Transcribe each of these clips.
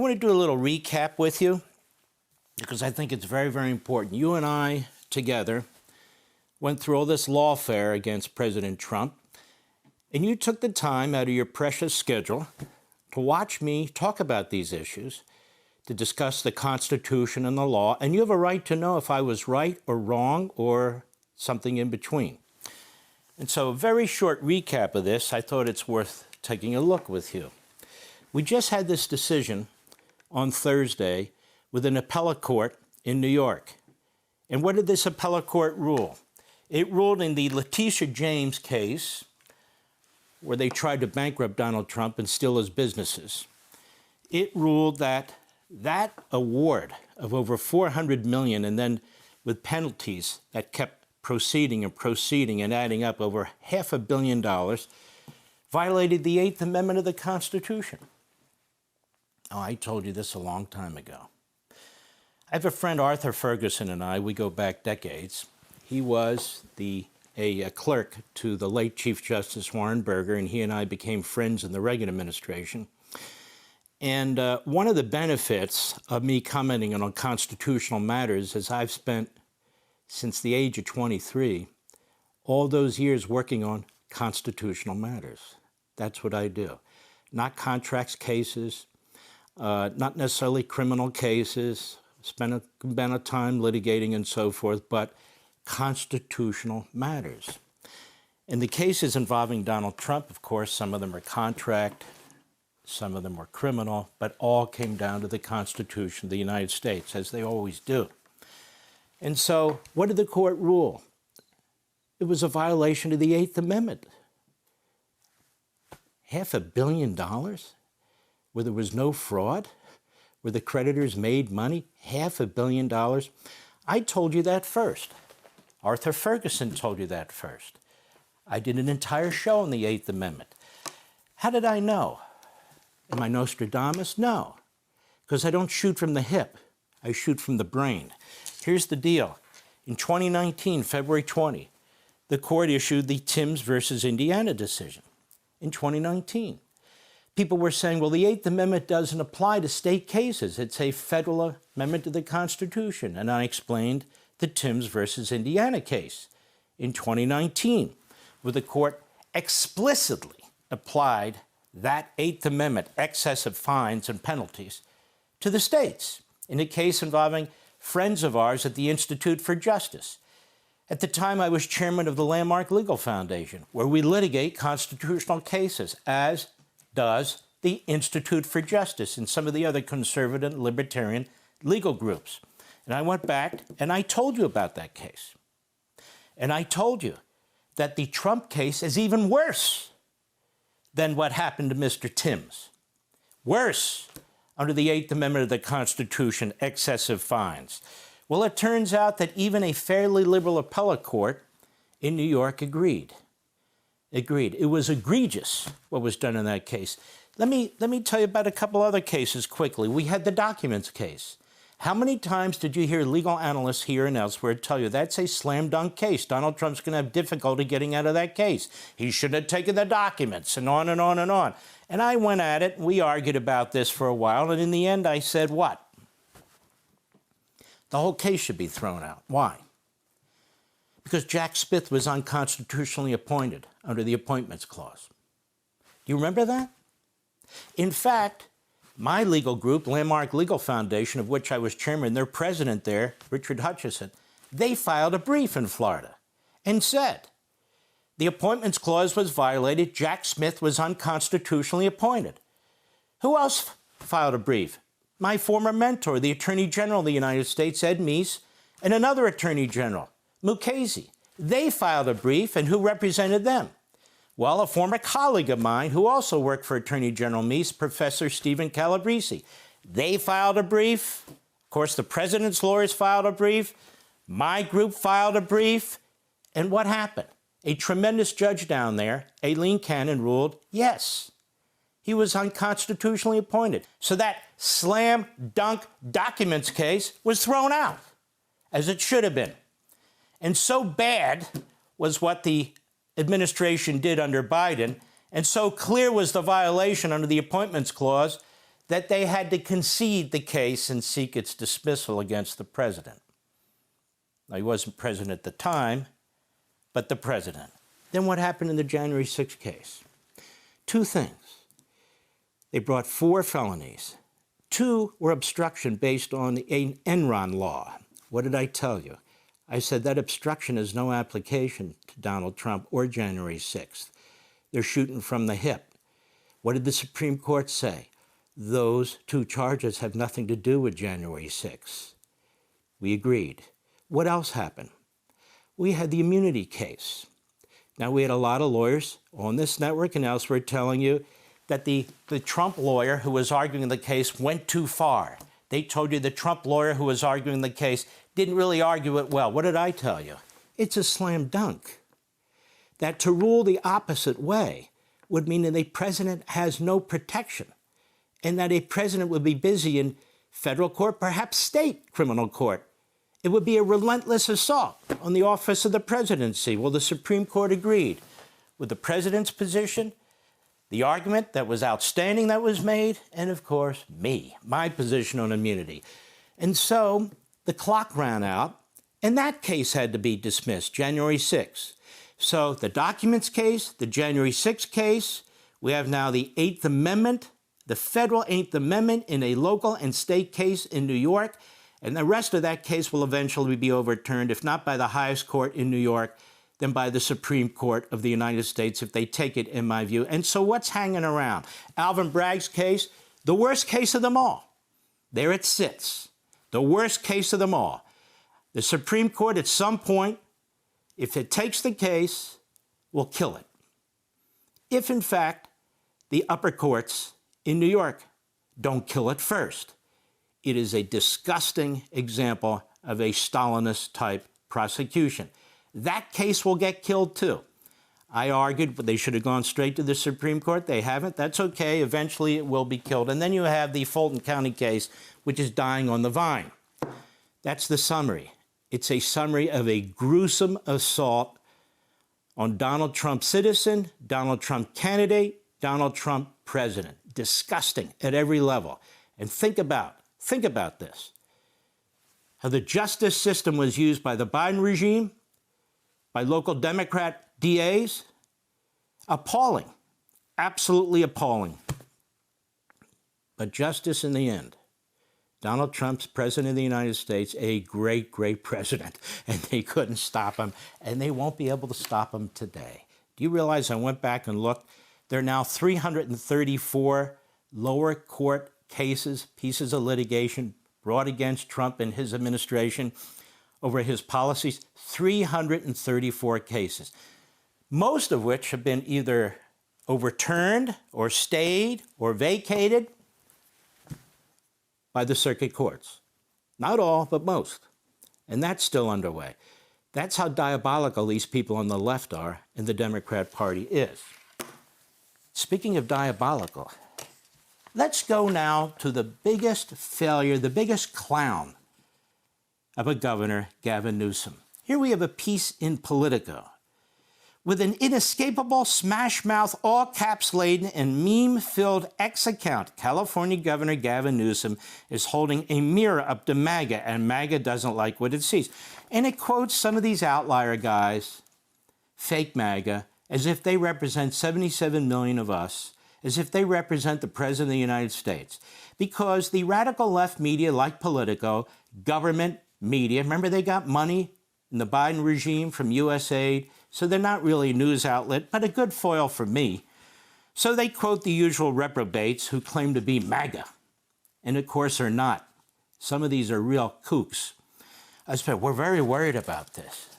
want to do a little recap with you because I think it's very, very important. You and I together went through all this lawfare against President Trump, and you took the time out of your precious schedule to watch me talk about these issues, to discuss the Constitution and the law, and you have a right to know if I was right or wrong or something in between. And so a very short recap of this, I thought it's worth taking a look with you. We just had this decision on Thursday with an appellate court in New York. And what did this appellate court rule? It ruled in the Letitia James case, where they tried to bankrupt Donald Trump and steal his businesses. It ruled that that award of over $400 million, and then with penalties that kept proceeding and adding up over $500 million, violated the 8th Amendment of the Constitution. Oh, I told you this a long time ago. I have a friend, Arthur Ferguson, and we go back decades. He was a clerk to the late Chief Justice Warren Burger, and he and I became friends in the Reagan administration. And one of the benefits of me commenting on constitutional matters is I've spent, since the age of 23, all those years working on constitutional matters. That's what I do. Not contracts cases, not necessarily criminal cases, spent a amount of time litigating and so forth, but constitutional matters. In the cases involving Donald Trump, of course, some of them are contract, some of them were criminal, but all came down to the Constitution of the United States, as they always do. And so what did the court rule? It was a violation of the 8th Amendment. $500 million, where there was no fraud, where the creditors made money, $500 million. I told you that first. Arthur Ferguson told you that first. I did an entire show on the 8th Amendment. How did I know? Am I Nostradamus? No, because I don't shoot from the hip. I shoot from the brain. Here's the deal. In 2019, February 20, the court issued the Timbs versus Indiana decision. In 2019, people were saying, well, the 8th Amendment doesn't apply to state cases. It's a federal amendment to the Constitution. And I explained the Timbs versus Indiana case in 2019, where the court explicitly applied that 8th Amendment, excessive fines and penalties, to the states in a case involving friends of ours at the Institute for Justice. At the time, I was chairman of the Landmark Legal Foundation, where we litigate constitutional cases, as does the Institute for Justice and some of the other conservative libertarian legal groups. And I went back and I told you about that case. And I told you that the Trump case is even worse than what happened to Mr. Timbs. Worse, under the 8th Amendment of the Constitution, excessive fines. Well, it turns out that even a fairly liberal appellate court in New York agreed. It was egregious what was done in that case. Let me tell you about a couple other cases quickly. We had the documents case. How many times did you hear legal analysts here and elsewhere tell you that's a slam dunk case? Donald Trump's going to have difficulty getting out of that case. He shouldn't have taken the documents, and on and on and on. And I went at it. We argued about this for a while. And in the end, I said, what? The whole case should be thrown out. Why? Because Jack Smith was unconstitutionally appointed under the Appointments Clause. Do you remember that? In fact, my legal group, Landmark Legal Foundation, of which I was chairman, their president there, Richard Hutchison, they filed a brief in Florida and said the Appointments Clause was violated. Jack Smith was unconstitutionally appointed. Who else filed a brief? My former mentor, the Attorney General of the United States, Ed Meese, and another Attorney General, Mukasey. They filed a brief, and who represented them? Well, a former colleague of mine who also worked for Attorney General Meese, Professor Stephen Calabrese. They filed a brief. Of course, the president's lawyers filed a brief. My group filed a brief. And what happened? A tremendous judge down there, Aileen Cannon, ruled yes. He was unconstitutionally appointed. So that slam dunk documents case was thrown out, as it should have been. And so bad was what the administration did under Biden, and so clear was the violation under the Appointments Clause, that they had to concede the case and seek its dismissal against the president. Now, he wasn't president at the time, but the president. Then what happened in the January 6th case? Two things. They brought 4 felonies. 2 were obstruction based on the Enron law. What did I tell you? I said that obstruction has no application to Donald Trump or January 6th. They're shooting from the hip. What did the Supreme Court say? Those 2 charges have nothing to do with January 6th. We agreed. What else happened? We had the immunity case. Now, we had a lot of lawyers on this network and elsewhere telling you that the Trump lawyer who was arguing the case went too far. They told you the Trump lawyer who was arguing the case didn't really argue it well. What did I tell you? It's a slam dunk. That to rule the opposite way would mean that a president has no protection, and that a president would be busy in federal court, perhaps state criminal court. It would be a relentless assault on the office of the presidency. Well, the Supreme Court agreed with the president's position, the argument that was outstanding that was made, and of course, my position on immunity. And so the clock ran out, and that case had to be dismissed, January 6th. So the documents case, the January 6th case, we have now the 8th Amendment, the federal 8th Amendment in a local and state case in New York, and the rest of that case will eventually be overturned, if not by the highest court in New York, then by the Supreme Court of the United States, if they take it, in my view. And so what's hanging around? Alvin Bragg's case, the worst case of them all. There it sits, the worst case of them all. The Supreme Court, at some point, if it takes the case, will kill it. If, in fact, the upper courts in New York don't kill it first. It is a disgusting example of a Stalinist-type prosecution. That case will get killed, too. I argued they should have gone straight to the Supreme Court. They haven't. That's okay. Eventually, it will be killed. And then you have the Fulton County case, which is dying on the vine. That's the summary. It's a summary of a gruesome assault on Donald Trump citizen, Donald Trump candidate, Donald Trump president. Disgusting at every level. And think about this. How the justice system was used by the Biden regime, by local Democrat DAs. Appalling. Absolutely appalling. But justice in the end. Donald Trump's president of the United States, a great, great president, and they couldn't stop him, and they won't be able to stop him today. Do you realize I went back and looked? There are now 334 lower court cases, pieces of litigation brought against Trump and his administration over his policies, 334 cases, most of which have been either overturned or stayed or vacated by the circuit courts. Not all, but most. And that's still underway. That's how diabolical these people on the left are and the Democrat Party is. Speaking of diabolical, let's go now to the biggest failure, the biggest clown of a governor, Gavin Newsom. Here we have a piece in Politico with an inescapable smash-mouth, all-caps-laden and meme-filled ex-account. California Governor Gavin Newsom is holding a mirror up to MAGA, and MAGA doesn't like what it sees. And it quotes some of these outlier guys, fake MAGA, as if they represent 77 million of us, as if they represent the President of the United States. Because the radical left media, like Politico, government media, remember they got money in the Biden regime from USAID, so they're not really a news outlet, but a good foil for me. So they quote the usual reprobates who claim to be MAGA, and of course are not. Some of these are real kooks. I said, we're very worried about this.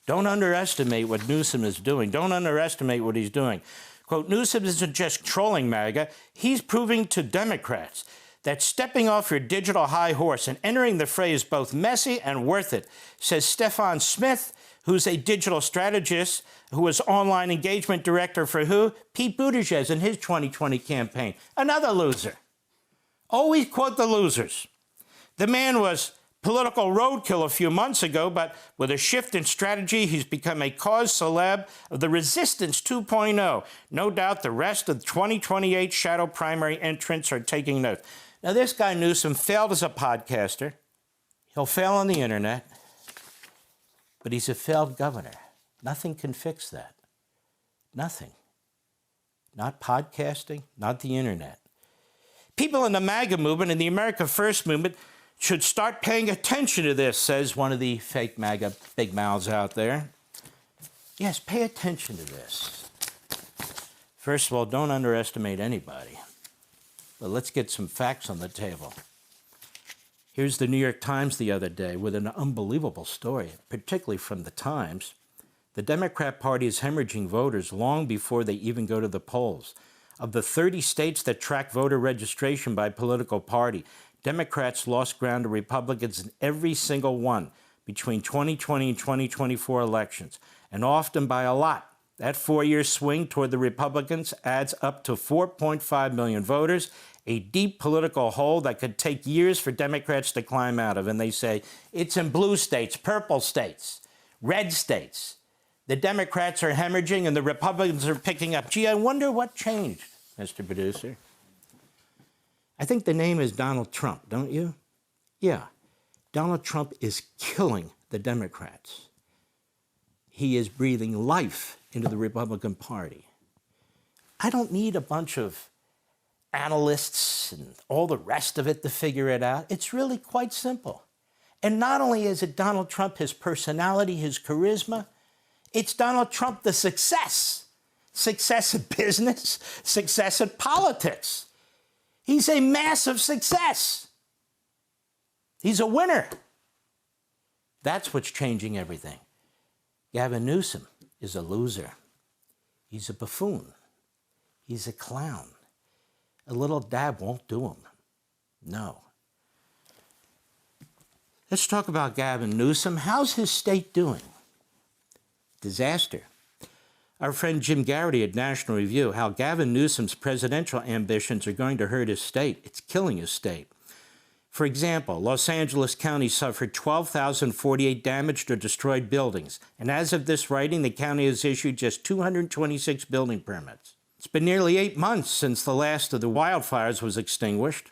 Don't underestimate what Newsom is doing. Don't underestimate what he's doing. Quote, Newsom isn't just trolling MAGA, he's proving to Democrats that stepping off your digital high horse and entering the fray is both messy and worth it, says Stefan Smith, who's a digital strategist, who was online engagement director for who? Pete Buttigieg in his 2020 campaign. Another loser. Always quote the losers. The man was political roadkill a few months ago, but with a shift in strategy, he's become a cause celeb of the Resistance 2.0. No doubt the rest of the 2028 shadow primary entrants are taking note. Now, this guy Newsom failed as a podcaster. He'll fail on the internet, but he's a failed governor. Nothing can fix that. Nothing. Not podcasting, not the internet. People in the MAGA movement and the America First movement should start paying attention to this, says one of the fake MAGA big mouths out there. Yes, pay attention to this. First of all, don't underestimate anybody. But let's get some facts on the table. Here's the New York Times the other day with an unbelievable story, particularly from the Times. The Democrat Party is hemorrhaging voters long before they even go to the polls. Of the 30 states that track voter registration by political party, Democrats lost ground to Republicans in every single one between 2020 and 2024 elections, and often by a lot. That 4-year swing toward the Republicans adds up to 4.5 million voters, a deep political hole that could take years for Democrats to climb out of. And they say it's in blue states, purple states, red states. The Democrats are hemorrhaging and the Republicans are picking up. Gee, I wonder what changed, Mr. Producer. I think the name is Donald Trump, don't you? Yeah. Donald Trump is killing the Democrats. He is breathing life into the Republican Party. I don't need a bunch of analysts and all the rest of it to figure it out. It's really quite simple. And not only is it Donald Trump, his personality, his charisma, it's Donald Trump, the success. Success in business, success in politics. He's a massive success. He's a winner. That's what's changing everything. Gavin Newsom is a loser. He's a buffoon. He's a clown. A little dab won't do him. No. Let's talk about Gavin Newsom. How's his state doing? Disaster. Our friend Jim Garrity at National Review, how Gavin Newsom's presidential ambitions are going to hurt his state. It's killing his state. For example, Los Angeles County suffered 12,048 damaged or destroyed buildings, and as of this writing, the county has issued just 226 building permits. It's been nearly 8 months since the last of the wildfires was extinguished.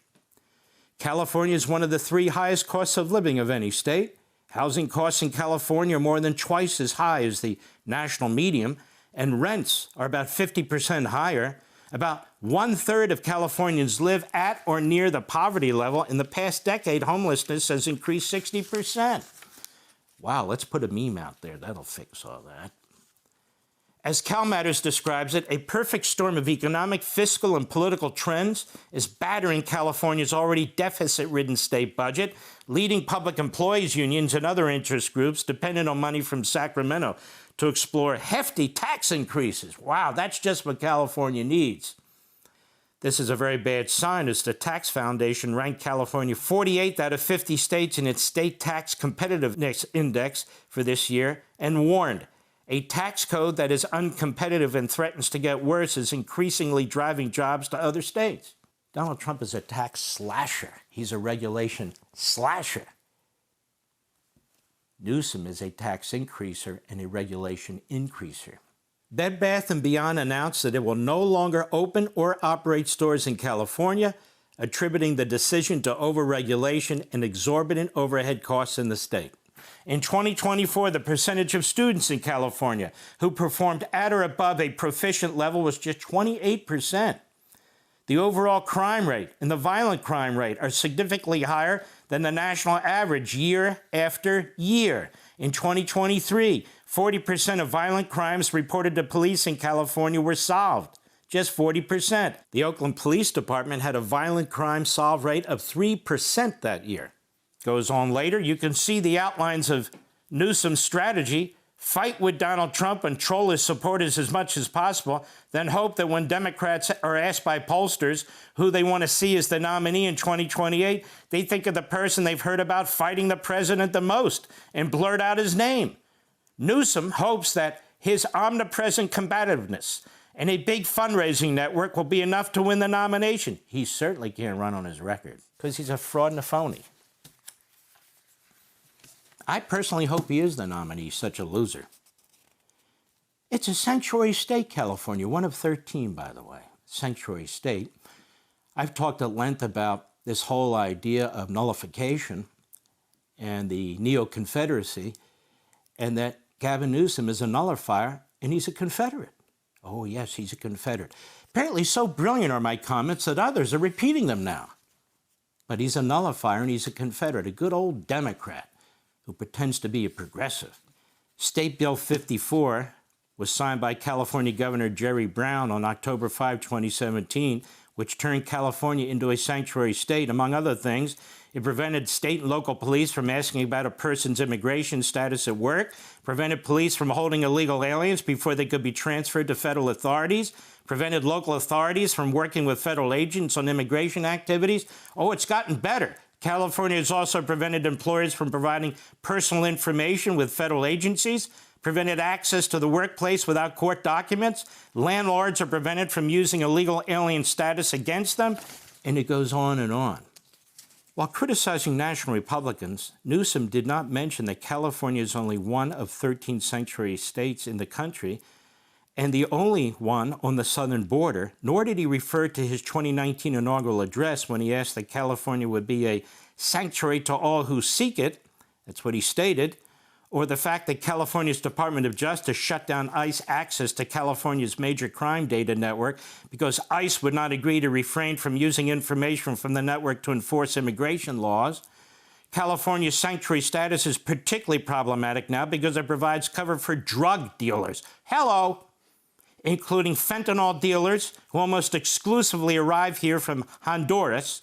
California is one of the 3 highest costs of living of any state. Housing costs in California are more than twice as high as the national median, and rents are about 50% higher. About 1/3 of Californians live at or near the poverty level. In the past decade, homelessness has increased 60%. Wow, let's put a meme out there. That'll fix all that. As CalMatters describes it, a perfect storm of economic, fiscal, and political trends is battering California's already deficit-ridden state budget, leading public employees unions and other interest groups dependent on money from Sacramento to explore hefty tax increases. Wow, that's just what California needs. This is a very bad sign, as the Tax Foundation ranked California 48th out of 50 states in its State Tax Competitiveness Index for this year, and warned, a tax code that is uncompetitive and threatens to get worse is increasingly driving jobs to other states. Donald Trump is a tax slasher. He's a regulation slasher. Newsom is a tax increaser and a regulation increaser. Bed Bath & Beyond announced that it will no longer open or operate stores in California, attributing the decision to overregulation and exorbitant overhead costs in the state. In 2024, the percentage of students in California who performed at or above a proficient level was just 28%. The overall crime rate and the violent crime rate are significantly higher than the national average year after year. In 2023, 40% of violent crimes reported to police in California were solved. Just 40%. The Oakland Police Department had a violent crime solve rate of 3% that year. Goes on later, you can see the outlines of Newsom's strategy: fight with Donald Trump and troll his supporters as much as possible, then hope that when Democrats are asked by pollsters who they want to see as the nominee in 2028, they think of the person they've heard about fighting the president the most and blurt out his name. Newsom hopes that his omnipresent combativeness and a big fundraising network will be enough to win the nomination. He certainly can't run on his record because he's a fraud and a phony. I personally hope he is the nominee, such a loser. It's a sanctuary state, California, one of 13, by the way. Sanctuary state. I've talked at length about this whole idea of nullification and the neo-Confederacy, and that Gavin Newsom is a nullifier and he's a Confederate. Oh, yes, he's a Confederate. Apparently so brilliant are my comments that others are repeating them now. But he's a nullifier and he's a Confederate, a good old Democrat who pretends to be a progressive. State Bill 54 was signed by California Governor Jerry Brown on October 5, 2017, which turned California into a sanctuary state. Among other things, it prevented state and local police from asking about a person's immigration status at work, prevented police from holding illegal aliens before they could be transferred to federal authorities, prevented local authorities from working with federal agents on immigration activities. Oh, it's gotten better. California has also prevented employers from providing personal information with federal agencies, prevented access to the workplace without court documents. Landlords are prevented from using illegal alien status against them, and it goes on and on. While criticizing national Republicans, Newsom did not mention that California is only one of 13 sanctuary states in the country and the only one on the southern border, nor did he refer to his 2019 inaugural address when he asked that California would be a sanctuary to all who seek it, that's what he stated, or the fact that California's Department of Justice shut down ICE access to California's major crime data network because ICE would not agree to refrain from using information from the network to enforce immigration laws. California's sanctuary status is particularly problematic now because it provides cover for drug dealers. Hello! Including fentanyl dealers who almost exclusively arrive here from Honduras.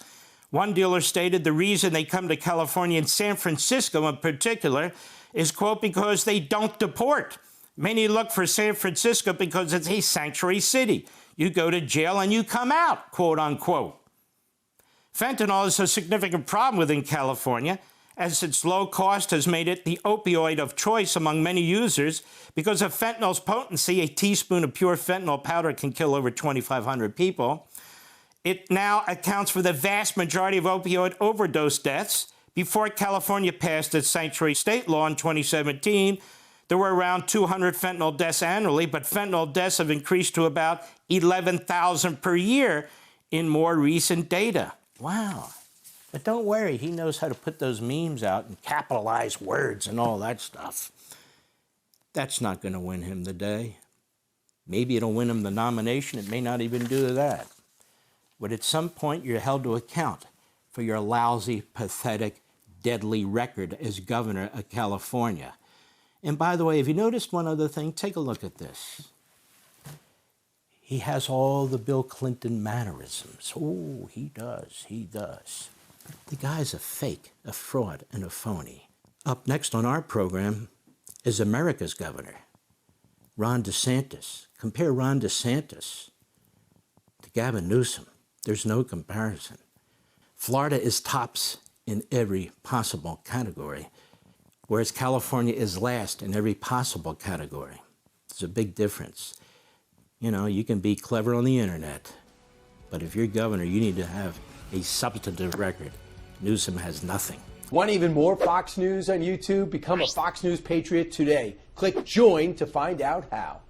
One dealer stated the reason they come to California and San Francisco in particular is, quote, because they don't deport. Many look for San Francisco because it's a sanctuary city. You go to jail and you come out, quote unquote. Fentanyl is a significant problem within California, as its low cost has made it the opioid of choice among many users. Because of fentanyl's potency, a teaspoon of pure fentanyl powder can kill over 2,500 people. It now accounts for the vast majority of opioid overdose deaths. Before California passed its sanctuary state law in 2017, there were around 200 fentanyl deaths annually, but fentanyl deaths have increased to about 11,000 per year in more recent data. Wow. But don't worry, he knows how to put those memes out and capitalize words and all that stuff. That's not going to win him the day. Maybe it'll win him the nomination. It may not even do that. But at some point, you're held to account for your lousy, pathetic, deadly record as governor of California. And by the way, if you noticed one other thing, take a look at this. He has all the Bill Clinton mannerisms. Oh, he does, he does. The guy's a fake, a fraud, and a phony. Up next on our program is America's governor, Ron DeSantis. Compare Ron DeSantis to Gavin Newsom. There's no comparison. Florida is tops in every possible category, whereas California is last in every possible category. There's a big difference. You know, you can be clever on the internet, but if you're governor, you need to have a substantive record. Newsom has nothing. Want even more Fox News on YouTube? Become a Fox News Patriot today. Click join to find out how.